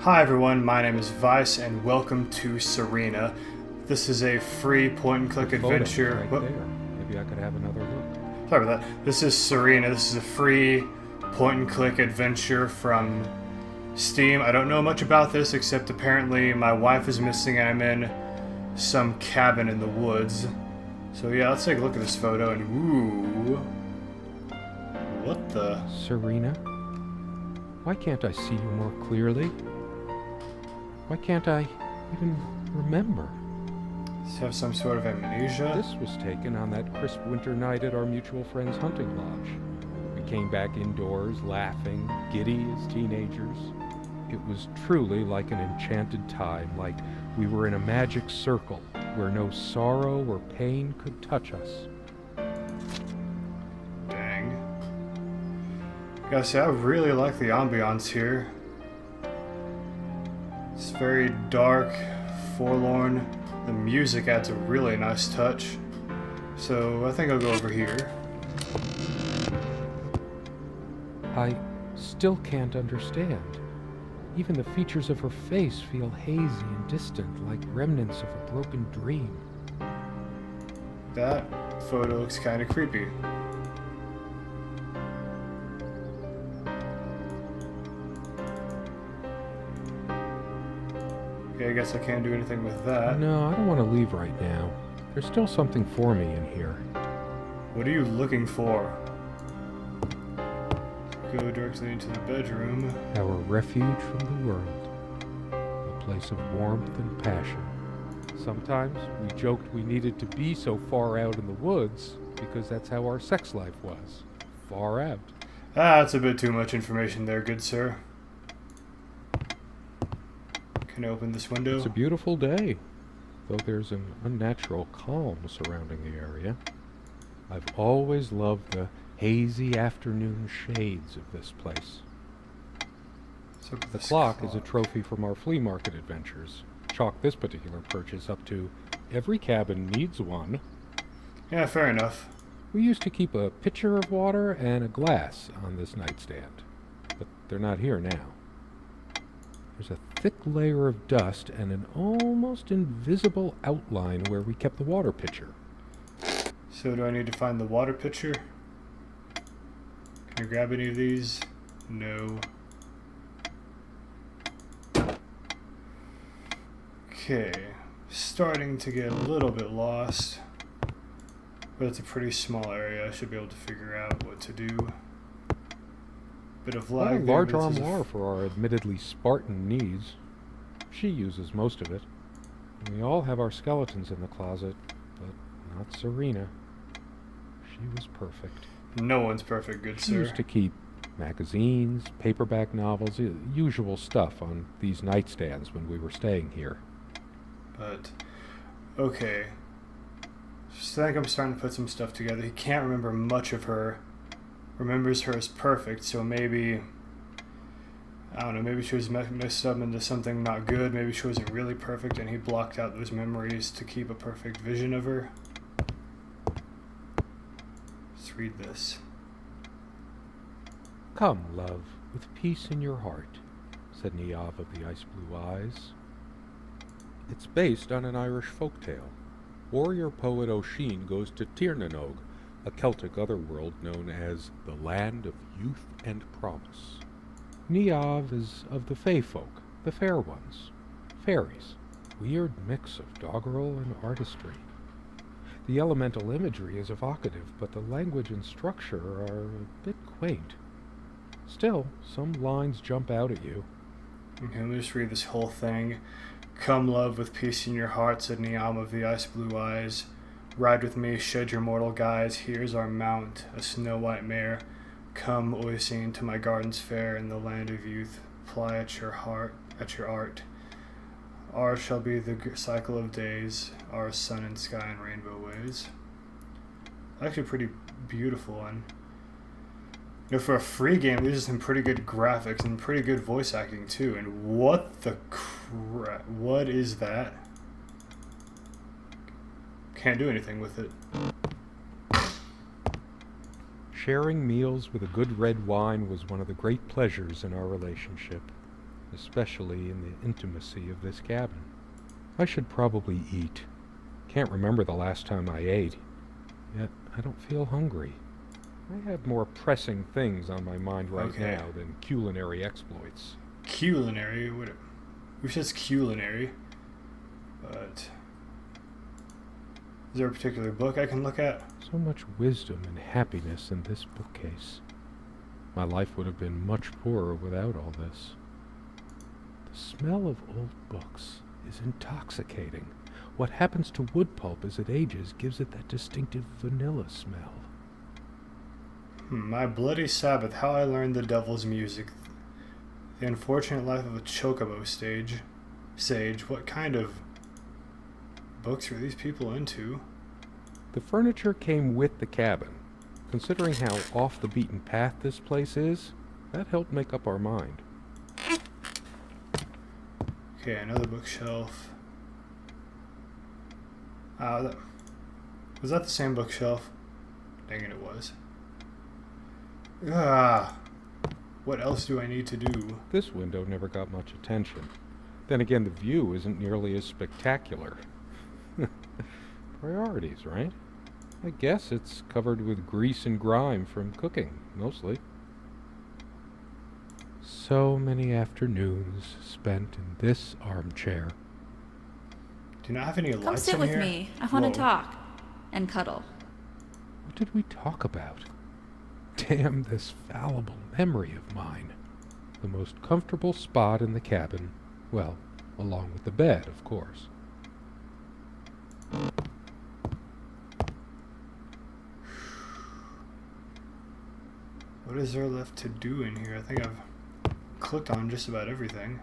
Hi everyone, my name is Vyse and welcome to Serena. This is a free point-and-click adventure. Right there. Maybe I could have another look. Sorry about that. This is Serena. This is a free point-and-click adventure from Steam. I don't know much about this except apparently my wife is missing and I'm in some cabin in the woods. So yeah, let's take a look at this photo and ooh. What the? Serena? Why can't I see you more clearly? Why can't I even remember? Does he have some sort of amnesia? This was taken on that crisp winter night at our mutual friend's hunting lodge. We came back indoors, laughing, giddy as teenagers. It was truly like an enchanted time, like we were in a magic circle where no sorrow or pain could touch us. Dang. Gotta say, I really like the ambiance here. It's very dark, forlorn. The music adds a really nice touch. So I think I'll go over here. I still can't understand. Even the features of her face feel hazy and distant, like remnants of a broken dream. That photo looks kind of creepy. Okay, I guess I can't do anything with that. No, I don't want to leave right now. There's still something for me in here. What are you looking for? Go directly into the bedroom. Our refuge from the world. A place of warmth and passion. Sometimes we joked we needed to be so far out in the woods because that's how our sex life was. Far out. Ah, that's a bit too much information there, good sir. Can I open this window? It's a beautiful day, though there's an unnatural calm surrounding the area. I've always loved the hazy afternoon shades of this place. The clock is a trophy from our flea market adventures. Chalk this particular purchase up to every cabin needs one. Yeah, fair enough. We used to keep a pitcher of water and a glass on this nightstand, but they're not here now. There's a thick layer of dust and an almost invisible outline where we kept the water pitcher. So do I need to find the water pitcher? Can I grab any of these? No. Okay, starting to get a little bit lost, but it's a pretty small area. I should be able to figure out what to do. Bit of lag. A large armoire for our admittedly Spartan needs. She uses most of it. We all have our skeletons in the closet, but not Serena. She was perfect. No one's perfect, good She sir. used to keep magazines, paperback novels, usual stuff on these nightstands when we were staying here. But, okay. So I think I'm starting to put some stuff together. He can't remember much of her. Remembers her as perfect, so maybe, I don't know, maybe she was messed up into something not good. Maybe she wasn't really perfect and he blocked out those memories to keep a perfect vision of her. Let's read this. Come, love, with peace in your heart, said Niamh of the Ice Blue Eyes. It's based on an Irish folktale. Warrior poet Oisin goes to Tirnanog, a Celtic otherworld known as the Land of Youth and Promise. Niamh is of the Fae folk, the fair ones, fairies. Weird mix of doggerel and artistry. The elemental imagery is evocative, but the language and structure are a bit quaint. Still, some lines jump out at you. Okay, let me just read this whole thing. Come, love, with peace in your heart, said Niamh of the Ice Blue Eyes. Ride with me, shed your mortal guise. Here's our mount, a snow-white mare. Come, Oisin, to my gardens fair in the land of youth. Ply at your heart, at your art. Ours shall be the cycle of days, our sun and sky and rainbow ways. Actually, a pretty beautiful one. You know, for a free game, these are some pretty good graphics and pretty good voice acting too. And what the crap? What is that? Can't do anything with it. Sharing meals with a good red wine was one of the great pleasures in our relationship. especially in the intimacy of this cabin. I should probably eat. Can't remember the last time I ate, yet I don't feel hungry. I have more pressing things on my mind right now than culinary exploits. Culinary? Who says culinary? But is there a particular book I can look at? So much wisdom and happiness in this bookcase. My life would have been much poorer without all this. The smell of old books is intoxicating. What happens to wood pulp as it ages gives it that distinctive vanilla smell. My Bloody Sabbath, How I Learned the Devil's Music. The Unfortunate Life of a Chocobo Sage. What kind of books were these people into? The furniture came with the cabin. Considering how off the beaten path this place is, that helped make up our mind. Okay, another bookshelf. Was that the same bookshelf? Dang it, it was. What else do I need to do? This window never got much attention. Then again, the view isn't nearly as spectacular. Priorities, right? I guess it's covered with grease and grime from cooking, mostly. So many afternoons spent in this armchair. Do you not have any lights in here? Come sit with me. I want to talk. And cuddle. What did we talk about? Damn this fallible memory of mine. The most comfortable spot in the cabin. Well, along with the bed, of course. What is there left to do in here? I think I've clicked on just about everything.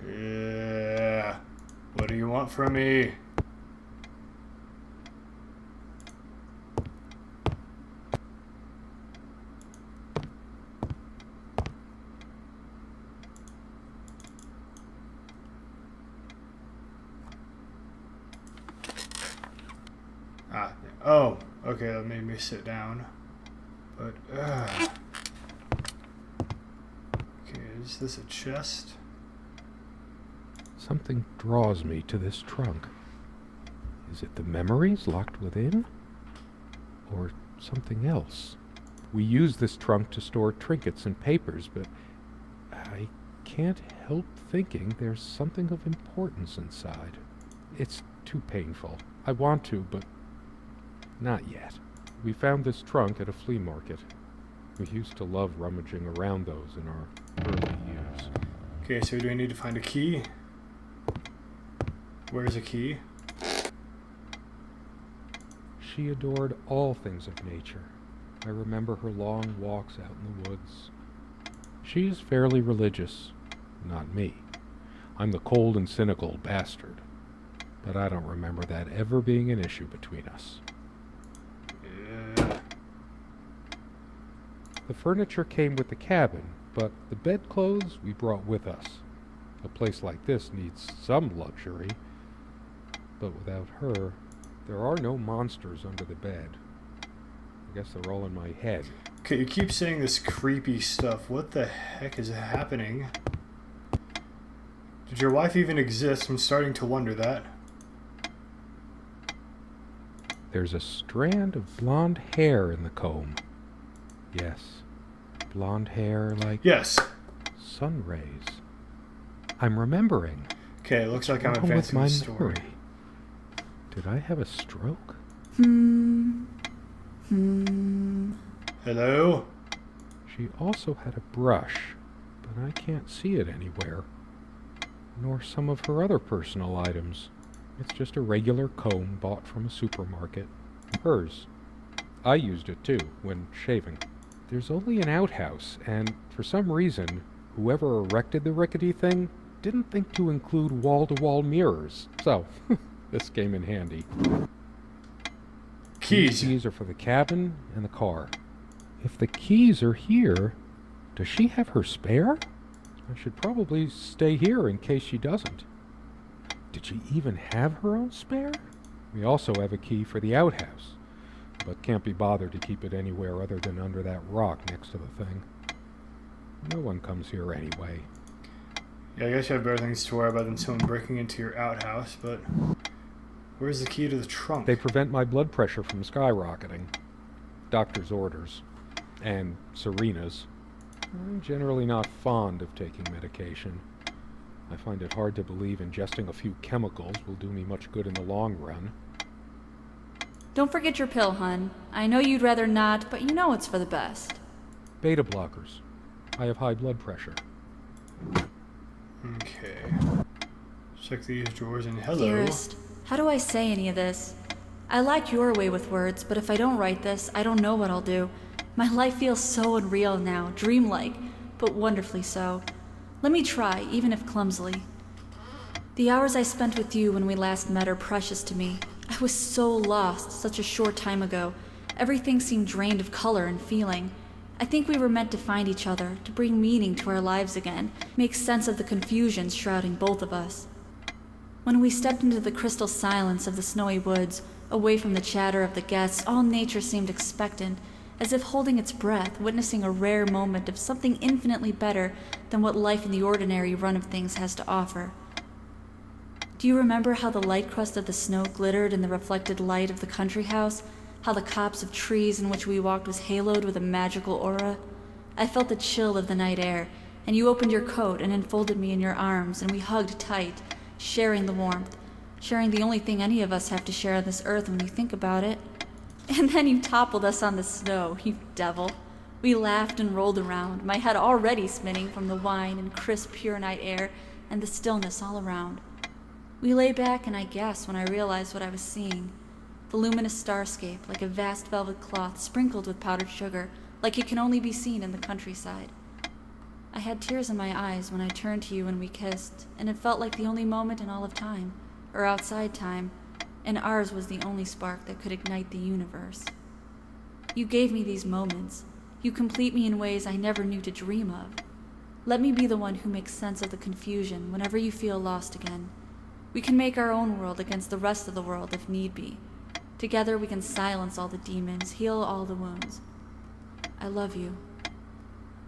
Yeah. What do you want from me? Oh, okay, that made me sit down. But, okay, is this a chest? Something draws me to this trunk. Is it the memories locked within? Or something else? We use this trunk to store trinkets and papers, but I can't help thinking there's something of importance inside. It's too painful. I want to, but not yet. We found this trunk at a flea market. We used to love rummaging around those in our early years. Okay, so do I need to find a key? Where's a key? She adored all things of nature. I remember her long walks out in the woods. She is fairly religious. Not me. I'm the cold and cynical bastard. But I don't remember that ever being an issue between us. The furniture came with the cabin, but the bedclothes we brought with us. A place like this needs some luxury, but without her, there are no monsters under the bed. I guess they're all in my head. Okay, you keep saying this creepy stuff. What the heck is happening? Did your wife even exist? I'm starting to wonder that. There's a strand of blonde hair in the comb. Yes, blonde hair like... Yes. Sun rays. I'm remembering. Okay, it looks like I'm Wrong with advancing my the story. memory. Did I have a stroke? Hello? She also had a brush, but I can't see it anywhere. Nor some of her other personal items. It's just a regular comb bought from a supermarket. Hers. I used it too, when shaving. There's only an outhouse, and for some reason, whoever erected the rickety thing didn't think to include wall-to-wall mirrors. So, this came in handy. Keys. These keys are for the cabin and the car. If the keys are here, does she have her spare? I should probably stay here in case she doesn't. Did she even have her own spare? We also have a key for the outhouse. but can't be bothered to keep it anywhere other than under that rock next to the thing. No one comes here anyway. Yeah, I guess you have better things to worry about than someone breaking into your outhouse, but where's the key to the trunk? They prevent my blood pressure from skyrocketing. Doctor's orders. And Serena's. I'm generally not fond of taking medication. I find it hard to believe ingesting a few chemicals will do me much good in the long run. Don't forget your pill, hun. I know you'd rather not, but you know it's for the best. Beta blockers. I have high blood pressure. Okay. Check these drawers and hello. Dearest, how do I say any of this? I like your way with words, but if I don't write this, I don't know what I'll do. My life feels so unreal now, dreamlike, but wonderfully so. Let me try, even if clumsily. The hours I spent with you when we last met are precious to me. I was so lost such a short time ago. Everything seemed drained of color and feeling. I think we were meant to find each other, to bring meaning to our lives again, make sense of the confusion shrouding both of us. When we stepped into the crystal silence of the snowy woods, away from the chatter of the guests, all nature seemed expectant, as if holding its breath, witnessing a rare moment of something infinitely better than what life in the ordinary run of things has to offer. Do you remember how the light crust of the snow glittered in the reflected light of the country house? How the copse of trees in which we walked was haloed with a magical aura? I felt the chill of the night air, and you opened your coat and enfolded me in your arms, and we hugged tight, sharing the warmth, sharing the only thing any of us have to share on this earth when you think about it. And then you toppled us on the snow, you devil. We laughed and rolled around, my head already spinning from the wine and crisp, pure night air and the stillness all around. We lay back, and I gasped when I realized what I was seeing. The luminous starscape, like a vast velvet cloth sprinkled with powdered sugar, like it can only be seen in the countryside. I had tears in my eyes when I turned to you and we kissed, and it felt like the only moment in all of time, or outside time, and ours was the only spark that could ignite the universe. You gave me these moments. You complete me in ways I never knew to dream of. Let me be the one who makes sense of the confusion whenever you feel lost again. We can make our own world against the rest of the world if need be. Together we can silence all the demons, heal all the wounds. I love you.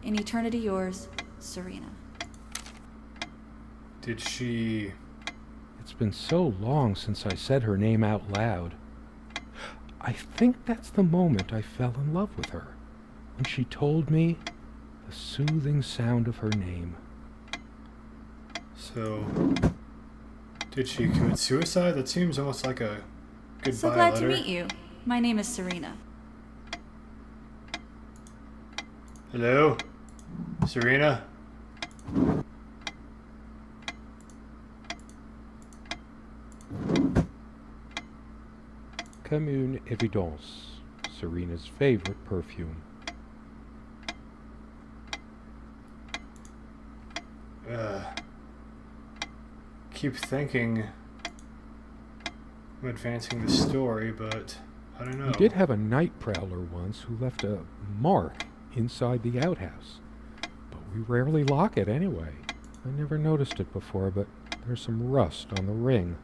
In eternity yours, Serena. Did she... It's been so long since I said her name out loud. I think that's the moment I fell in love with her, when she told me the soothing sound of her name. So... did she commit suicide? That seems almost like a goodbye So glad letter. to meet you. My name is Serena. Hello? Serena? Comme une évidence, Serena's favorite perfume. Keep thinking I'm advancing the story, but I don't know. We did have a night prowler once who left a mark inside the outhouse, but we rarely lock it anyway. I never noticed it before, but there's some rust on the ring.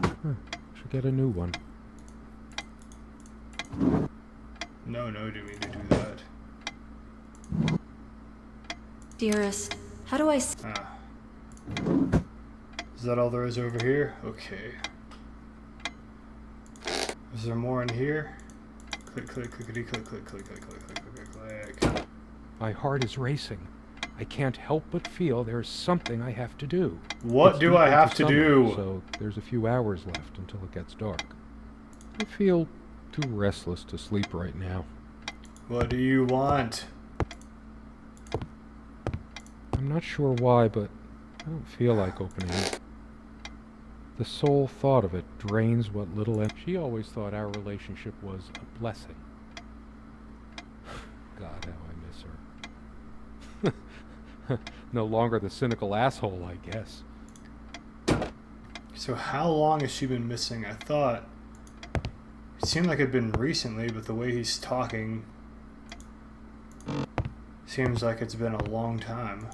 Should get a new one. No, didn't mean to do that. Dearest, how do I s- Is that all there is over here? Okay. Is there more in here? Click, click, clickety, click, click, click, click, click, click, click, click, click. My heart is racing. I can't help but feel there's something I have to do. What It's do deep I into have to summer, do? So there's a few hours left until it gets dark. I feel too restless to sleep right now. What do you want? I'm not sure why, but I don't feel like opening it. The sole thought of it drains what little she always thought our relationship was a blessing. God, how I miss her. No longer the cynical asshole, I guess. So how long has she been missing? I thought it seemed like it'd been recently, but the way he's talking seems like it's been a long time.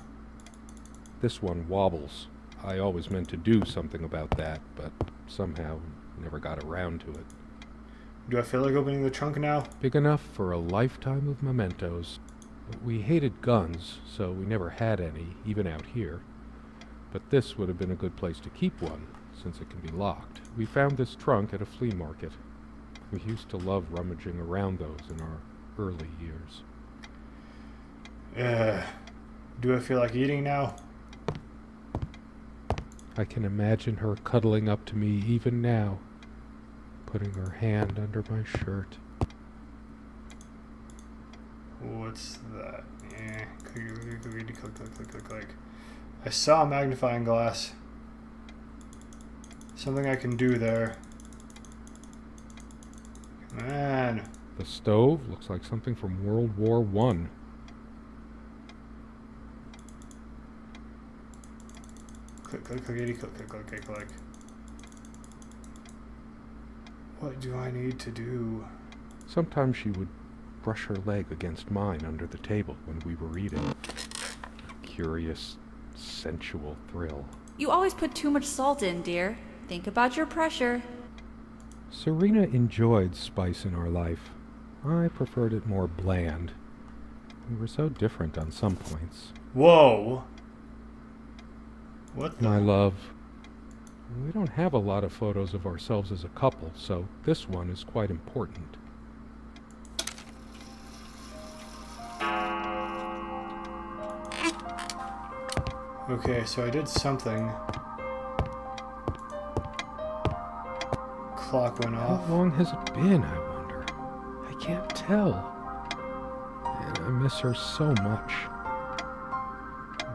This one wobbles. I always meant to do something about that, but somehow never got around to it. Do I feel like opening the trunk now? Big enough for a lifetime of mementos. We hated guns, so we never had any, even out here. But this would have been a good place to keep one, since it can be locked. We found this trunk at a flea market. We used to love rummaging around those in our early years. Do I feel like eating now? I can imagine her cuddling up to me even now, putting her hand under my shirt. What's that? Click. I saw a magnifying glass. Something I can do there. Man. The stove looks like something from World War I. Click. What do I need to do? Sometimes she would brush her leg against mine under the table when we were eating. A curious, sensual thrill. You always put too much salt in, dear. Think about your pressure. Serena enjoyed spice in our life. I preferred it more bland. We were so different on some points. Whoa! What the? My love, we don't have a lot of photos of ourselves as a couple, so this one is quite important. Okay, so I did something. Clock went off. How long has it been, I wonder? I can't tell. And I miss her so much.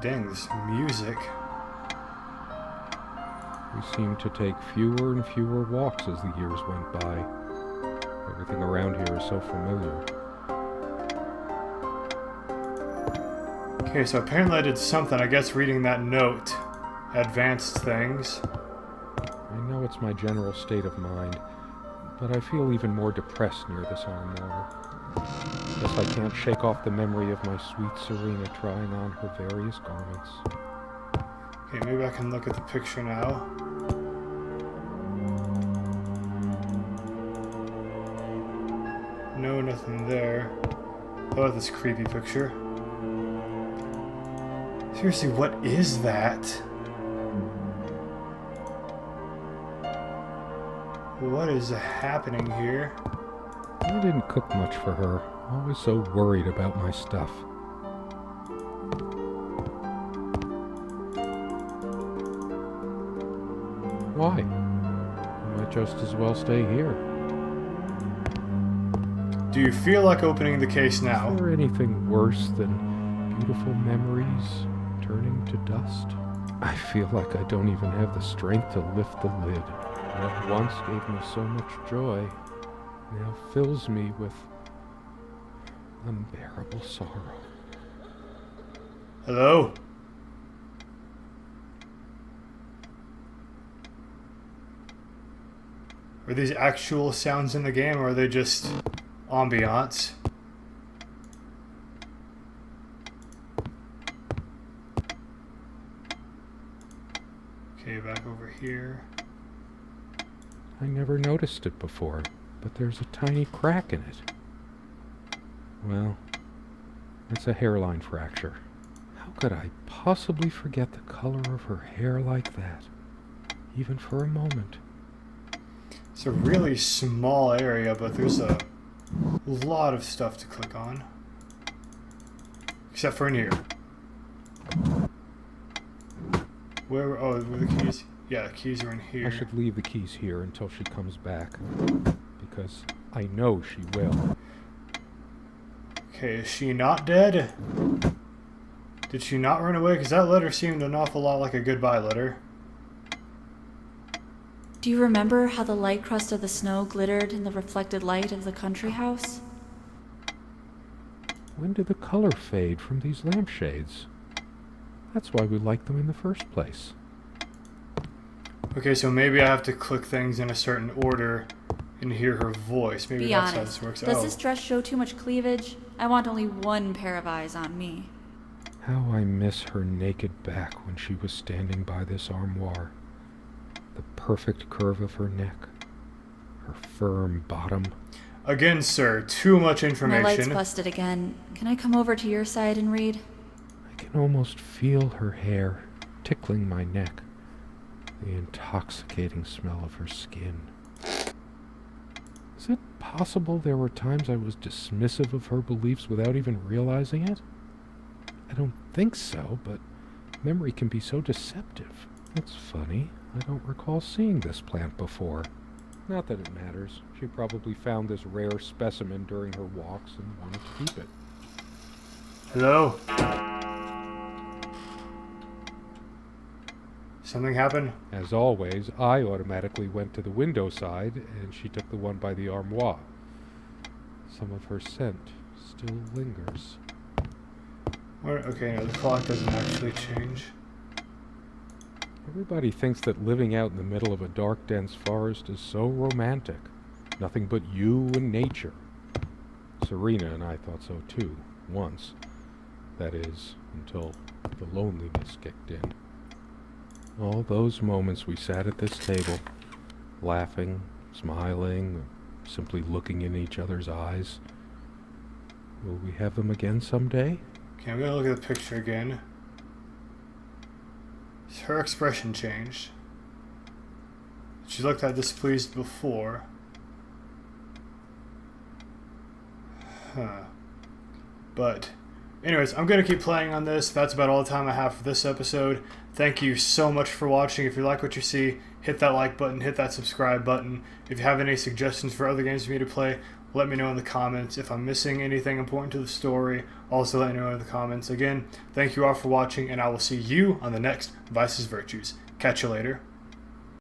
Dang, this music. We seemed to take fewer and fewer walks as the years went by. Everything around here is so familiar. Okay, so apparently I did something. I guess reading that note advanced things. I know it's my general state of mind, but I feel even more depressed near this armoire. Guess I can't shake off the memory of my sweet Serena trying on her various garments. Okay, maybe I can look at the picture now. No, nothing there. How about this creepy picture? Seriously, what is that? What is happening here? I didn't cook much for her. Always so worried about my stuff. Why? I might just as well stay here. Do you feel like opening the case now? Is there anything worse than beautiful memories turning to dust? I feel like I don't even have the strength to lift the lid. What once gave me so much joy now fills me with unbearable sorrow. Hello? Are these actual sounds in the game, or are they just ambiance? Okay, back over here. I never noticed it before, but there's a tiny crack in it. Well, it's a hairline fracture. How could I possibly forget the color of her hair like that, even for a moment? It's a really small area, but there's a lot of stuff to click on. Except for in here. Where are the keys? Yeah, the keys are in here. I should leave the keys here until she comes back, because I know she will. Okay, is she not dead? Did she not run away? Because that letter seemed an awful lot like a goodbye letter. Do you remember how the light crust of the snow glittered in the reflected light of the country house? When did the color fade from these lampshades? That's why we liked them in the first place. Okay, so maybe I have to click things in a certain order and hear her voice. Maybe Be that's how honest. this works. Does this dress show too much cleavage? I want only one pair of eyes on me. How I miss her naked back when she was standing by this armoire. The perfect curve of her neck, her firm bottom. Again, sir, too much My information. light's busted again. Can I come over to your side and read? I can almost feel her hair tickling my neck, the intoxicating smell of her skin. Is it possible there were times I was dismissive of her beliefs without even realizing it? I don't think so, but memory can be so deceptive. It's funny, I don't recall seeing this plant before. Not that it matters. She probably found this rare specimen during her walks and wanted to keep it. Hello? Something happened? As always, I automatically went to the window side, and she took the one by the armoire. Some of her scent still lingers. Okay, no, the clock doesn't actually change. Everybody thinks that living out in the middle of a dark, dense forest is so romantic. Nothing but you and nature. Serena and I thought so too, once. That is, until the loneliness kicked in. All those moments we sat at this table, laughing, smiling, simply looking in each other's eyes. Will we have them again someday? Okay, I'm gonna look at the picture again. Her expression changed. She looked that displeased before. But, anyways, I'm gonna keep playing on this. That's about all the time I have for this episode. Thank you so much for watching. If you like what you see, hit that like button, hit that subscribe button. If you have any suggestions for other games for me to play, let me know in the comments. If I'm missing anything important to the story, also let me know in the comments. Again, thank you all for watching, and I will see you on the next Vice's Virtues. Catch you later.